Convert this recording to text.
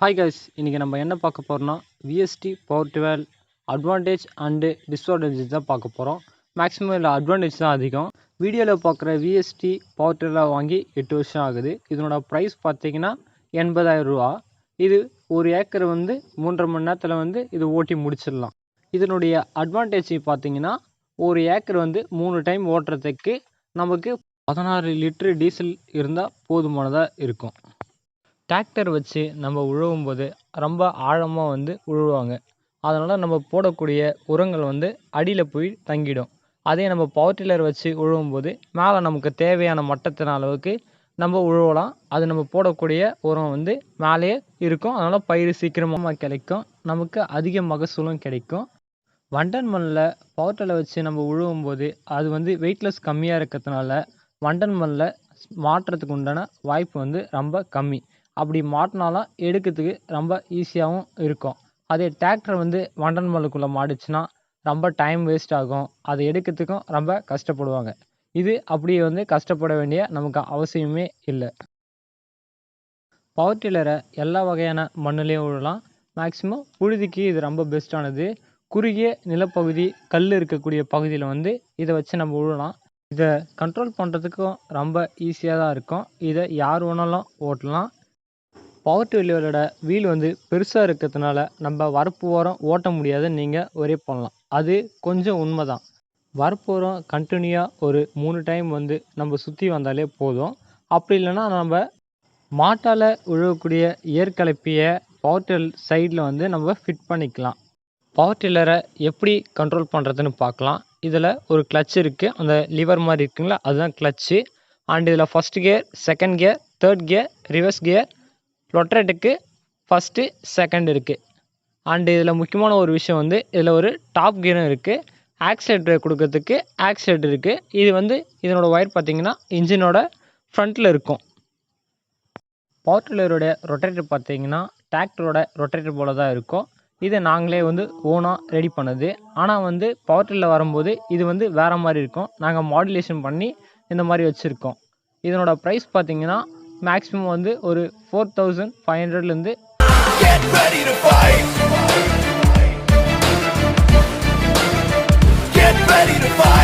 Hi guys, இன்றைக்கி நம்ம என்ன பார்க்க போகிறோம்னா VST power 12 advantage and disadvantage தான் பார்க்க போகிறோம். மேக்ஸிமம் இதில் அட்வான்டேஜ் தான் அதிகம். வீடியோவில் பார்க்குற விஎஸ்டி பவர் 12 வாங்கி 8 வருஷம் ஆகுது. இதனோட ப்ரைஸ் பார்த்தீங்கன்னா 80,000 ரூபா. இது ஒரு ஏக்கர் 3.5 மணி நேரத்தில் இது ஓட்டி முடிச்சிடலாம். இதனுடைய அட்வான்டேஜ் பார்த்தீங்கன்னா ஒரு ஏக்கர் 3 டைம் ஓட்டுறதுக்கு நமக்கு 16 லிட்டரு டீசல் இருந்தால் போதுமானதாக இருக்கும். டிராக்டர் வச்சு நம்ம உழுவும் போது ரொம்ப ஆழமாக உழுவாங்க. அதனால் நம்ம போடக்கூடிய உரங்கள் அடியில் போய் தங்கிடும். அதே நம்ம பவர் டில்லர் வச்சு உழுவும் போது மேலே நமக்கு தேவையான மட்டத்தின அளவுக்கு நம்ம உழுவலாம். அது நம்ம போடக்கூடிய உரம் மேலேயே இருக்கும். அதனால் பயிர் சீக்கிரமாக கிடைக்கும், நமக்கு அதிக மகசூலும் கிடைக்கும். வண்டன் மண்ணில் பவர் டில்லர் வச்சு நம்ம உழுவும் போது அது வெயிட்லெஸ் கம்மியாக இருக்கிறதுனால வண்டன் மண்ணில் மாற்றுறதுக்கு உண்டான வாய்ப்பு ரொம்ப கம்மி. அப்படி மாட்டினாலும் எடுக்கிறதுக்கு ரொம்ப ஈஸியாகவும் இருக்கும். அதே டிராக்டர் வண்டன் மண்ணுக்குள்ளே மாடிச்சுன்னா ரொம்ப டைம் வேஸ்ட் ஆகும். அதை எடுக்கிறதுக்கும் ரொம்ப கஷ்டப்படுவாங்க. இது அப்படியே கஷ்டப்பட வேண்டிய நமக்கு அவசியமே இல்லை. பவர் டில்லரை எல்லா வகையான மண்ணுலேயும் விழலாம். மேக்ஸிமம் புழுதிக்கு இது ரொம்ப பெஸ்ட்டானது. குறுகிய நிலப்பகுதி கல் இருக்கக்கூடிய பகுதியில் இதை வச்சு நம்ம விழலாம். இதை கண்ட்ரோல் பண்ணுறதுக்கும் ரொம்ப ஈஸியாக தான் இருக்கும். இதை யார் வேணாலும் ஓட்டலாம். பவர் டில்லரோட வீல் பெருசாக இருக்கிறதுனால நம்ம வரப்பு ஓரம் ஓட்ட முடியாதுன்னு நீங்கள் ஒரே பண்ணலாம். அது கொஞ்சம் உண்மை தான். வரப்பு ஓரம் கண்டினியூவாக ஒரு 3 டைம் நம்ம சுற்றி வந்தாலே போதும். அப்படி இல்லைன்னா நம்ம மாட்டால் உழுவக்கூடிய ஏற்கலப்பியை பவர் டில்லர் சைடில் நம்ம ஃபிட் பண்ணிக்கலாம். பவர் டில்லரை எப்படி கண்ட்ரோல் பண்ணுறதுன்னு பார்க்கலாம். இதில் ஒரு கிளச் இருக்குது, அந்த லிவர் மாதிரி இருக்குங்களா, அதுதான் கிளச்சு. அண்ட் இதில் first gear, second gear, third gear, reverse gear, ரொட்டேட்டுக்கு ஃபஸ்ட்டு செகண்ட் இருக்குது. அண்டு இதில் முக்கியமான ஒரு விஷயம் இதில் ஒரு டாப் கியரும் இருக்குது. ஆக்சிலேட்டர் கொடுக்கறதுக்கு ஆக்சிலேட்டர் இருக்குது. இது இதனோட ஒயர் பார்த்திங்கன்னா இன்ஜினோட ஃப்ரண்ட்டில் இருக்கும். பவர் டில்லரோட ரொட்டேட்டர் பார்த்திங்கன்னா டிராக்டரோட ரொட்டேட்டர் போல தான் இருக்கும். இதை நாங்களே ஓனாக ரெடி பண்ணது. ஆனால் பவர் டில்லர் வரும்போது இது வேறு மாதிரி இருக்கும். நாங்கள் மாடுலேஷன் பண்ணி இந்த மாதிரி வச்சுருக்கோம். இதனோட ப்ரைஸ் பார்த்திங்கன்னா மேக்ஸிமம் ஒரு 4,500லேருந்து. Get ready to fight. Get ready to fight.